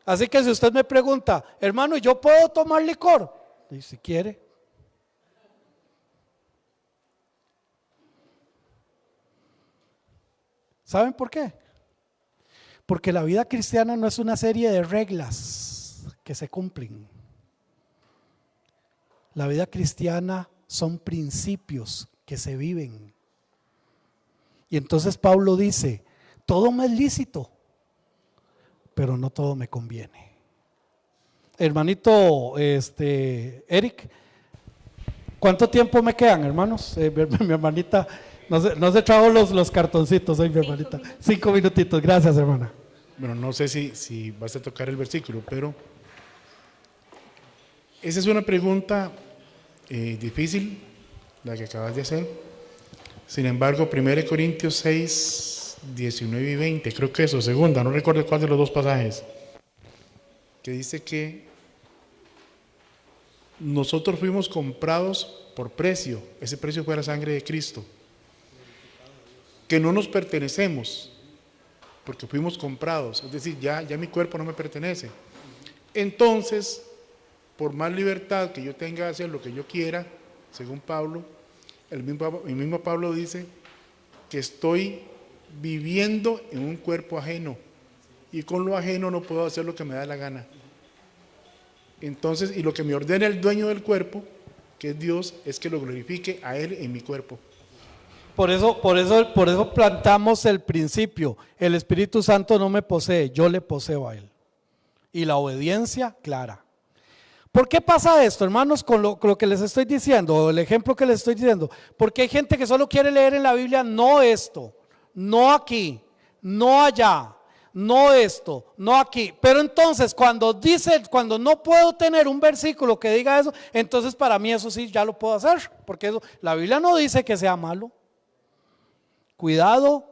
Así que si usted me pregunta, hermano, ¿yo puedo tomar licor? Y si quiere. ¿Saben por qué? Porque la vida cristiana no es una serie de reglas que se cumplen. La vida cristiana son principios que se viven. Y entonces Pablo dice, todo me es lícito, pero no todo me conviene. Hermanito Eric, ¿cuánto tiempo me quedan, hermanos? Mi hermanita, no se trajo los cartoncitos hoy, mi hermanita. 5 minutitos, gracias, hermana. Bueno, no sé si vas a tocar el versículo, pero esa es una pregunta difícil, la que acabas de hacer. Sin embargo, 1 Corintios 6, 19 y 20, creo que eso, segunda, no recuerdo cuál de los dos pasajes, que dice que nosotros fuimos comprados por precio, ese precio fue la sangre de Cristo, que no nos pertenecemos, porque fuimos comprados, es decir, ya mi cuerpo no me pertenece. Entonces, por más libertad que yo tenga de hacer lo que yo quiera, según Pablo, el mismo Pablo dice que estoy viviendo en un cuerpo ajeno y con lo ajeno no puedo hacer lo que me da la gana. Entonces, y lo que me ordena el dueño del cuerpo, que es Dios, es que lo glorifique a Él en mi cuerpo. Por eso plantamos el principio, el Espíritu Santo no me posee, yo le poseo a Él. Y la obediencia clara. ¿Por qué pasa esto, hermanos, con lo que les estoy diciendo, o el ejemplo que les estoy diciendo? Porque hay gente que solo quiere leer en la Biblia, no esto, no aquí, no allá, no esto, no aquí. Pero entonces cuando no puedo tener un versículo que diga eso, entonces para mí eso sí ya lo puedo hacer, porque la Biblia no dice que sea malo. Cuidado,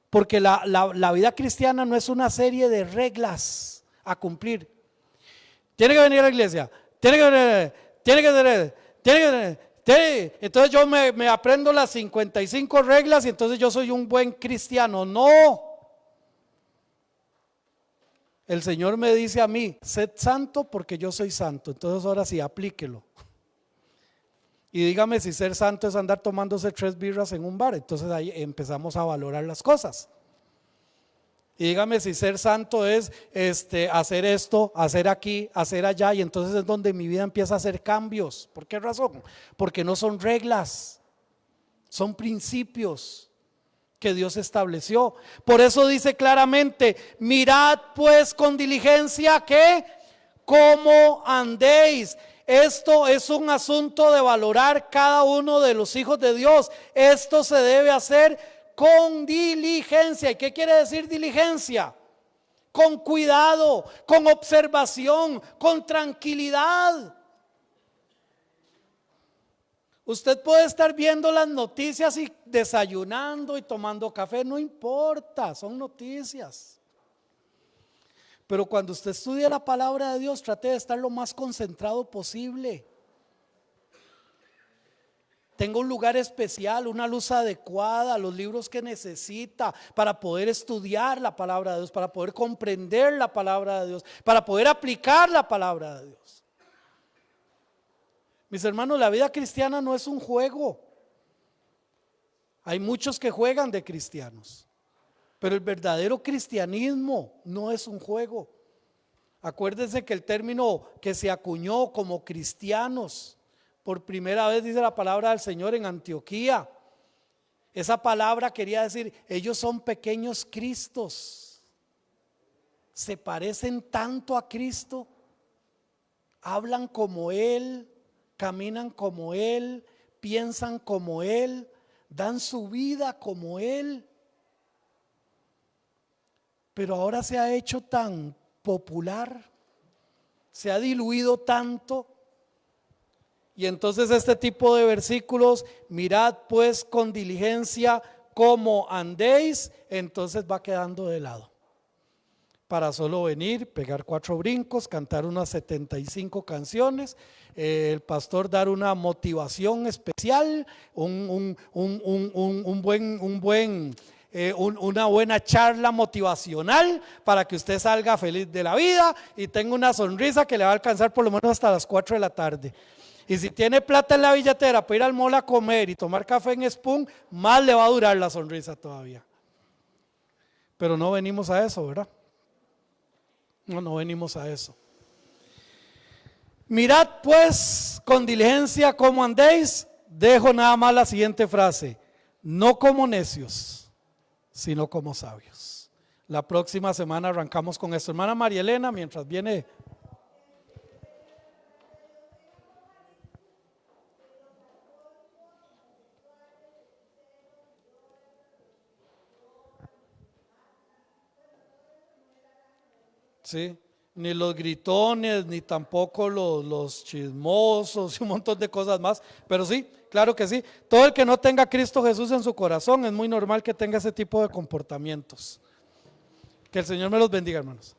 porque la vida cristiana no es una serie de reglas a cumplir. Tiene que venir a la iglesia, entonces yo me aprendo las 55 reglas y entonces yo soy un buen cristiano. No. El Señor me dice a mí, sed santo porque yo soy santo. Entonces ahora sí, aplíquelo. Y dígame si ser santo es andar tomándose 3 birras en un bar. Entonces ahí empezamos a valorar las cosas. Y dígame si ser santo es hacer esto, hacer aquí, hacer allá, y entonces es donde mi vida empieza a hacer cambios. ¿Por qué razón? Porque no son reglas, son principios que Dios estableció. Por eso dice claramente, mirad pues con diligencia que cómo andéis. Esto es un asunto de valorar cada uno de los hijos de Dios. Esto se debe hacer con diligencia. ¿Y qué quiere decir diligencia? Con cuidado, con observación, con tranquilidad. Usted puede estar viendo las noticias y desayunando y tomando café, no importa, son noticias. Pero cuando usted estudia la palabra de Dios, trate de estar lo más concentrado posible. Tenga un lugar especial, una luz adecuada, los libros que necesita para poder estudiar la palabra de Dios, para poder comprender la palabra de Dios, para poder aplicar la palabra de Dios. Mis hermanos, la vida cristiana no es un juego. Hay muchos que juegan de cristianos, pero el verdadero cristianismo no es un juego. Acuérdense que el término que se acuñó como cristianos, por primera vez dice la palabra del Señor en Antioquía. Esa palabra quería decir, ellos son pequeños Cristos. Se parecen tanto a Cristo, hablan como Él, caminan como Él, piensan como Él, dan su vida como Él. Pero ahora se ha hecho tan popular, se ha diluido tanto. Y entonces este tipo de versículos, mirad pues con diligencia cómo andéis, entonces va quedando de lado. Para solo venir, pegar 4 brincos, cantar unas 75 canciones, el pastor dar una motivación especial, una buena charla motivacional para que usted salga feliz de la vida y tenga una sonrisa que le va a alcanzar por lo menos hasta las 4 de la tarde. Y si tiene plata en la billetera para ir al mall a comer y tomar café en Spoon, más le va a durar la sonrisa todavía. Pero no venimos a eso, ¿verdad? No venimos a eso. Mirad pues con diligencia cómo andéis. Dejo nada más la siguiente frase: no como necios, sino como sabios. La próxima semana arrancamos con esto. Hermana María Elena, mientras viene. Sí, ni los gritones, ni tampoco los chismosos y un montón de cosas más. Pero sí, claro que sí. Todo el que no tenga a Cristo Jesús en su corazón, es muy normal que tenga ese tipo de comportamientos. Que el Señor me los bendiga, hermanos.